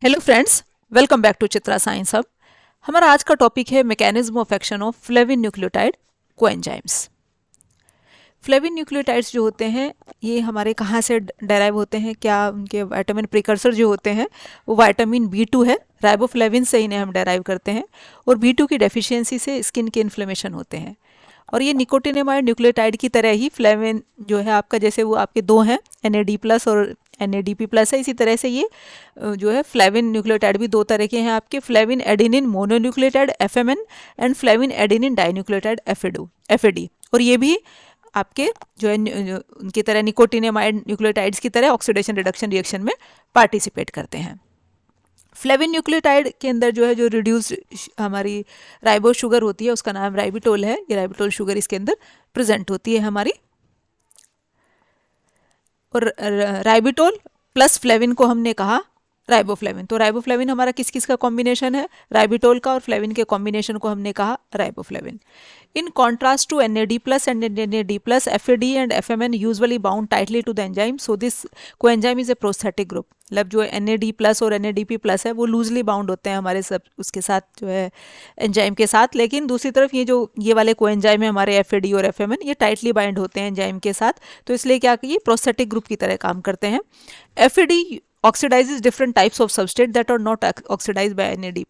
Hello friends, welcome back to Chitra science hub. हमारा आज का टॉपिक है mechanism of action of flavin nucleotide coenzymes. Flavin nucleotides जो होते हैं ये हमारे कहाँ से डेराइव होते हैं, क्या उनके विटामिन प्रिकर्सर जो होते हैं वो विटामिन बी टू है। राइबोफ्लेविन से इन्हें हम डेराइव करते हैं और बी टू की डेफिशिएंसी से स्किन के इन्फ्लेमेशन होते हैं। और ये निकोटिनेमाइड न्यूक्लियोटाइड की तरह ही फ्लेविन जो है आपका, जैसे वो आपके दो हैं NAD+ और NADP+ है, इसी तरह से ये जो है फ्लेविन न्यूक्लियोटाइड भी दो तरह के हैं आपके, flavin adenine mononucleotide FMN and flavin adenine dinucleotide FAD। और ये भी आपके जो है उनकी तरह निकोटिनेमाइड न्यूक्लियोटाइड्स की तरह ऑक्सीडेशन रिडक्शन रिएक्शन में पार्टिसिपेट करते हैं। फ्लेविन न्यूक्लियोटाइड के अंदर जो है जो रिड्यूस हमारी राइबो शुगर होती है उसका नाम राइबिटोल है। ये राइबिटोल शुगर इसके अंदर प्रेजेंट होती है हमारी। और राइबिटोल प्लस फ्लेविन को हमने कहा राइबोफ्लेविन। तो राइबोफ्लेविन हमारा किस किस का कॉम्बिनेशन है? राइबिटोल का और फ्लेविन के कॉम्बिनेशन को हमने कहा riboflavin. In contrast to NAD+ and NAD+, FAD and FMN usually bound tightly to the enzyme, so this coenzyme is a prosthetic group। मतलब जो NAD+ और NADP+ है वो लूजली बाउंड होते हैं हमारे सब उसके साथ जो है एंजाइम के साथ, लेकिन दूसरी तरफ ये जो ये वाले कोएंजाइम है हमारे FAD और FMN ये टाइटली बाइंड होते हैं एंजाइम के साथ, तो इसलिए क्या ये प्रोस्थेटिक ग्रुप की तरह काम करते हैं। FAD oxidizes different types of substrate that are not oxidized by NAD+।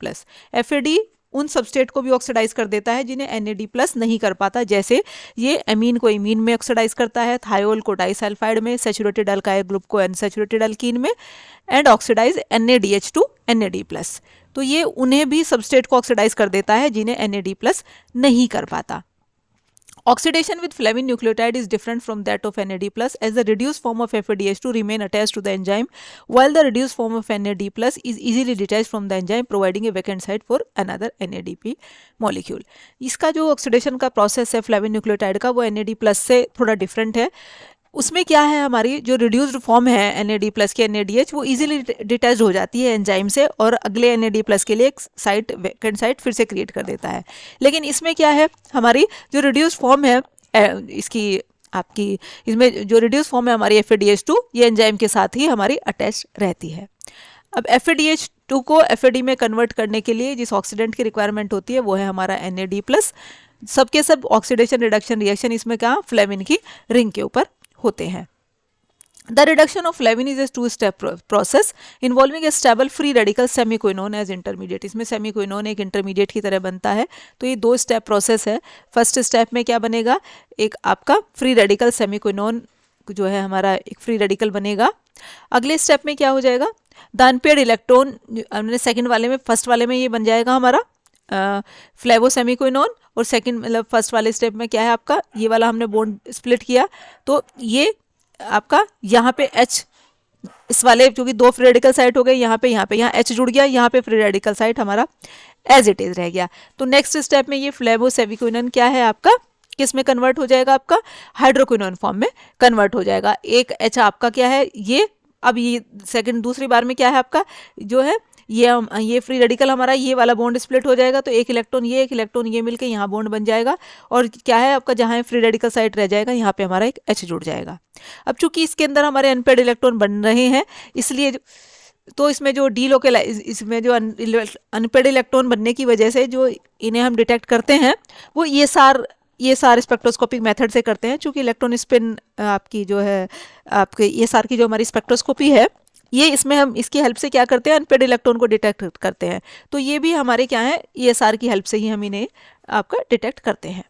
FAD उन सबस्टेट को भी ऑक्सीडाइज कर देता है जिन्हें NAD+ नहीं कर पाता, जैसे ये एमीन को इमीन में ऑक्सीडाइज करता है, थायोल को डाइसल्फाइड में, सैचुरेटेड अल्काइल ग्रुप को अनसैचुरेटेड अल्कीन में, and oxidise NADH to NAD+। तो ये उन्हें भी सबस्टेट को ऑक्सीडाइज कर देता है जिन्हें NAD+ नहीं कर पाता। Oxidation with flavin nucleotide is different from that of NAD+, as the reduced form of FADH2 remain attached to the enzyme, while the reduced form of NAD+ is easily detached from the enzyme, providing a vacant site for another NADP molecule। इसका जो oxidation का process है flavin nucleotide का वो NAD+ से थोड़ा different है। उसमें क्या है, हमारी जो रिड्यूस्ड फॉर्म है NAD+ की NADH वो इजीली डिटैच हो जाती है एंजाइम से और अगले NAD+ के लिए एक साइट वैकेंट साइट फिर से क्रिएट कर देता है। लेकिन इसमें क्या है, हमारी जो रिड्यूस्ड फॉर्म है इसकी आपकी इसमें जो रिड्यूस फॉर्म है हमारी FADH2 ये एंजाइम के साथ ही हमारी अटैच रहती है। अब FADH2 को FAD में कन्वर्ट करने के लिए जिस ऑक्सीडेंट की रिक्वायरमेंट होती है वो है हमारा NAD+। सबके सब ऑक्सीडेशन रिडक्शन रिएक्शन इसमें क्या फ्लेविन की रिंग के ऊपर होते हैं। The reduction of flavin is a two-step process involving a stable free radical semiquinone as intermediate। इसमें सेमीक्विनोन एक इंटरमीडिएट की तरह बनता है। तो ये दो स्टेप प्रोसेस है। फर्स्ट स्टेप में क्या बनेगा, एक आपका फ्री रेडिकल सेमीक्विनोन जो है हमारा एक फ्री रेडिकल बनेगा। अगले स्टेप में क्या हो जाएगा, द अनपेयर्ड इलेक्ट्रॉन हमने सेकंड वाले में, फर्स्ट वाले में ये बन जाएगा हमारा फ्लेवोसेमिक्विनोन, और सेकंड मतलब फर्स्ट वाले स्टेप में क्या है आपका ये वाला हमने बॉन्ड स्प्लिट किया तो ये आपका यहाँ पे H इस वाले क्योंकि दो फ्री रेडिकल साइट हो गए यहाँ H जुड़ गया, यहाँ पे फ्री रेडिकल साइट हमारा एज इट इज रह गया। तो नेक्स्ट स्टेप में ये फ्लेवोसेमिक्विनोन क्या है आपका किस में कन्वर्ट हो जाएगा, आपका हाइड्रोक्विनोन फॉर्म में कन्वर्ट हो जाएगा। एक H आपका क्या है ये, अब ये सेकंड दूसरी बार में क्या है आपका जो है ये फ्री रेडिकल हमारा ये वाला बॉन्ड स्प्लिट हो जाएगा, तो एक इलेक्ट्रॉन ये मिलके यहाँ बॉन्ड बन जाएगा, और क्या है आपका जहाँ फ्री रेडिकल साइट रह जाएगा यहाँ पे हमारा एक H जुड़ जाएगा। अब चूंकि इसके अंदर हमारे अनपेयर्ड इलेक्ट्रॉन बन रहे हैं इसलिए तो इसमें जो इसमें जो अनपेयर्ड इलेक्ट्रॉन बनने की वजह से जो इन्हें हम डिटेक्ट करते हैं वो ये सार स्पेक्ट्रोस्कोपिक मेथड से करते हैं। चूंकि इलेक्ट्रॉन स्पिन आपकी जो है आपके ये सार की जो हमारी स्पेक्ट्रोस्कोपी है ये इसमें हम इसकी हेल्प से क्या करते हैं अनपेयर्ड इलेक्ट्रॉन को डिटेक्ट करते हैं। तो ये भी हमारे क्या है ESR की हेल्प से ही हम इन्हें आपका डिटेक्ट करते हैं।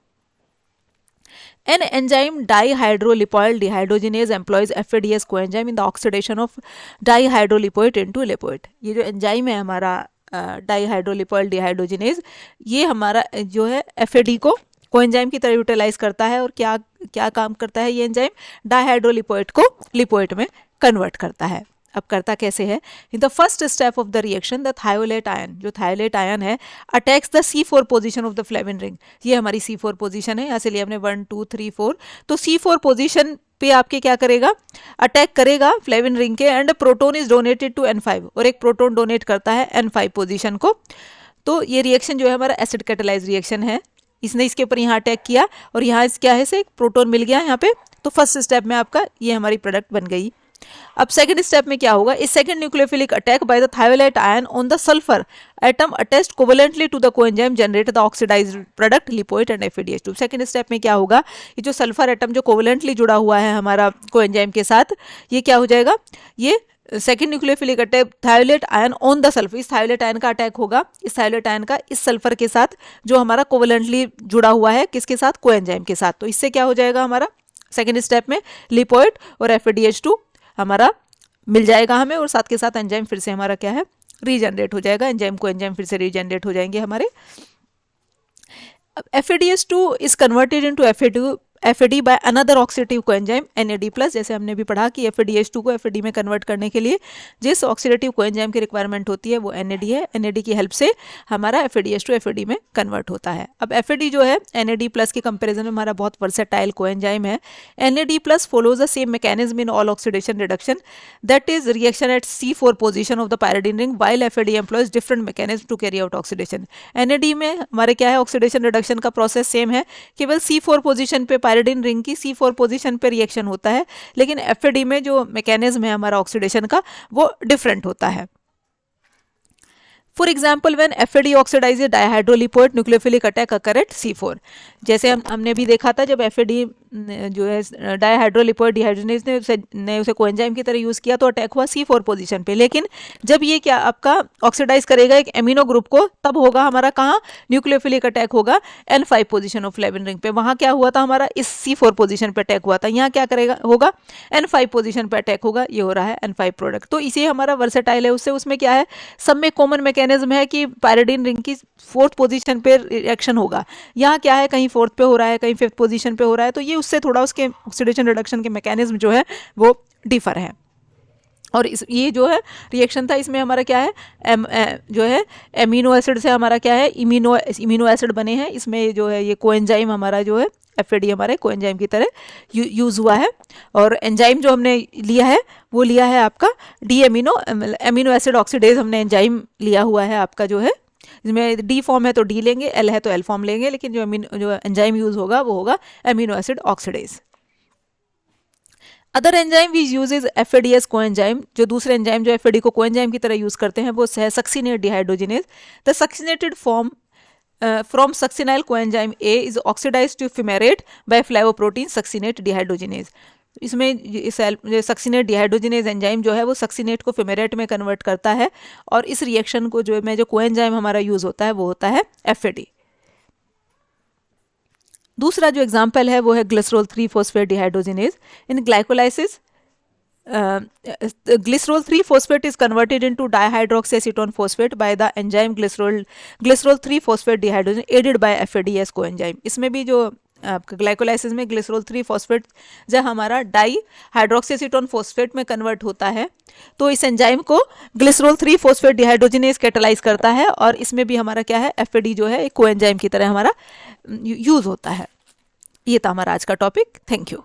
An enzyme dihydrolipoyl dehydrogenase employs FADS coenzyme in the oxidation of dihydrolipoid into lipoid। ये जो एंजाइम है हमारा डाइहाइड्रोलिपोइल डिहाइड्रोजिनेज ये हमारा जो है FAD को कोएंजाइम की तरह यूटिलाइज करता है, और क्या क्या काम करता है ये एंजाइम डाइहाइड्रोलिपोइड को लिपोइड में कन्वर्ट करता है। अब करता कैसे है, in the first step of the reaction the thiolate ion, जो थायोलेट आयन है attacks the C4 position of the flavin ring. ये हमारी C4 पोजीशन है, यहाँ से लिए हमने 1 2 3 4, तो C4 पोजीशन पे आपके क्या करेगा अटैक करेगा फ्लेविन रिंग के, and proton is donated to N5, और एक प्रोटोन डोनेट करता है N5 पोजीशन को। तो ये रिएक्शन जो है हमारा एसिड कैटालाइज रिएक्शन है, इसने इसके ऊपर यहाँ अटैक किया और यहाँ क्या है से एक प्रोटोन मिल गया यहाँ पे। तो फर्स्ट स्टेप में आपका ये हमारी प्रोडक्ट बन गई अब सेकंड स्टेप में क्या होगा, इस second nucleophilic attack by the thiolate ion on the sulphur atom attached covalently to the coenzyme generate the oxidised product lipoid and FADH2। Second step में क्या होगा, ये जो सल्फर एटम जो कोवेलेंटली जुड़ा हुआ है हमारा कोएंजाइम के साथ, ये क्या हो जाएगा, ये second nucleophilic attack thiolate ion on the sulphur, इस थायोलेट आयन का अटैक होगा, इस थायोलेट आयन का इस सल्फर के साथ जो हमारा कोवेलेंटली जुड़ा हुआ है किसके साथ, कोएंजाइम के साथ। तो इससे क्या हो जाएगा हमारा सेकंड स्टेप में लिपोइड और FADH2 हमारा मिल जाएगा हमें, और साथ के साथ एंजाइम फिर से हमारा क्या है, रीजनरेट हो जाएगा, एंजाइम को एंजाइम फिर से रीजनरेट हो जाएंगे हमारे। अब FADH2 is converted into FAD by another oxidative coenzyme NAD+। जैसे हमने भी पढ़ा कि FADH2 को FAD में कन्वर्ट करने के लिए जिस ऑक्सीडेटिव कोएंजाइम की रिक्वायरमेंट होती है वो NAD है। NAD की हेल्प से हमारा FADH2 FAD में कन्वर्ट होता है। अब FAD जो है NAD+ के कंपेरिजन में हमारा बहुत वर्सेटाइल कोएंजाइम है। NAD+ follows the same mechanism in all oxidation reduction, that is reaction at C4 position of the pyridine ring, while FAD employs different mechanism to carry out oxidation. NAD में हमारे क्या है, oxidation reduction का process same है, केवल C4 position पे pyridine ring की C4 position पे रिएक्शन होता है, लेकिन FAD में जो मैकेनिज्म है हमारा ऑक्सीडेशन का वो डिफरेंट होता है। For example when FAD oxidises dihydrolipoid nucleophilic attack occur at C4। जैसे हमने भी देखा था, जब FAD जो है डायहाइड्रोलिपोइड डिहाइड्रोजिनेज ने उसे कोएंजाइम की तरह यूज़ किया तो अटैक हुआ C4 पोजीशन पे, लेकिन जब ये क्या आपका ऑक्सीडाइज करेगा एक एमिनो ग्रुप को, तब होगा हमारा कहाँ, न्यूक्लियोफिलिक अटैक होगा N5 position of flavin ring पे। वहाँ क्या हुआ था हमारा, इस C4 पोजीशन पे अटैक हुआ था, यहाँ क्या करेगा, होगा N5 पोजीशन पे अटैक होगा, ये हो रहा है N5 प्रोडक्ट। तो इसे हमारा वर्सेटाइल है, उससे उसमें क्या है, सब में कॉमन मैकेनिज्म है कि पायरिडीन रिंग की 4th पोजीशन पे रिएक्शन होगा। यहाँ क्या है, कहीं 4th पे हो रहा है, कहीं 5th पोजीशन पे हो रहा है, तो ये उससे थोड़ा उसके ऑक्सीडेशन रिडक्शन के मैकेनिज्म जो है वो डिफर है। और ये जो है रिएक्शन था, इसमें हमारा क्या है, जो है एमिनो एसिड से हमारा क्या है, इमिनो एसिड बने हैं। इसमें जो है ये कोएंजाइम हमारा जो है FAD हमारे कोएंजाइम की तरह यूज़ हुआ है। और एंजाइम जो हमने लिया है वो लिया है आपका एमिनो एसिड ऑक्सीडेज, हमने एंजाइम लिया हुआ है आपका जो है, जिसमें D फॉर्म है तो D लेंगे, L है तो L फॉर्म लेंगे, लेकिन जो एंजाइम यूज़ होगा वो होगा amino acid oxidase. Other enzyme we use is FADS coenzyme. जो दूसरे एंजाइम जो FAD को कोएंजाइम की तरह यूज़ करते हैं वो है succinate dehydrogenase. The succinated form from succinyl coenzyme A is oxidized to fumarate by flavoprotein succinate dehydrogenase। इसमें इस सक्सिनेट डिहाइड्रोजिनेज एंजाइम जो है वो सक्सिनेट को फ्यूमेरेट में कन्वर्ट करता है, और इस रिएक्शन को जो कोएंजाइम हमारा यूज़ होता है वो होता है FAD। दूसरा जो एग्जाम्पल है वो है glycerol 3 phosphate dehydrogenase. In glycolysis glycerol 3 phosphate is converted into dihydroxyacetone phosphate by the enzyme glycerol 3 phosphate dehydrogenase aided by FADS coenzyme। इसमें भी जो आपका ग्लाइकोलाइसिस में ग्लिसरॉल 3 फॉस्फेट जब हमारा डाई हाइड्रोक्सीएसीटोन फॉस्फेट में कन्वर्ट होता है, तो इस एंजाइम को ग्लिसरॉल 3 फॉस्फेट डिहाइड्रोजिनेज कैटालाइज करता है, और इसमें भी हमारा क्या है, FAD जो है एक कोएंजाइम की तरह हमारा यूज होता है। ये था हमारा आज का टॉपिक। Thank you.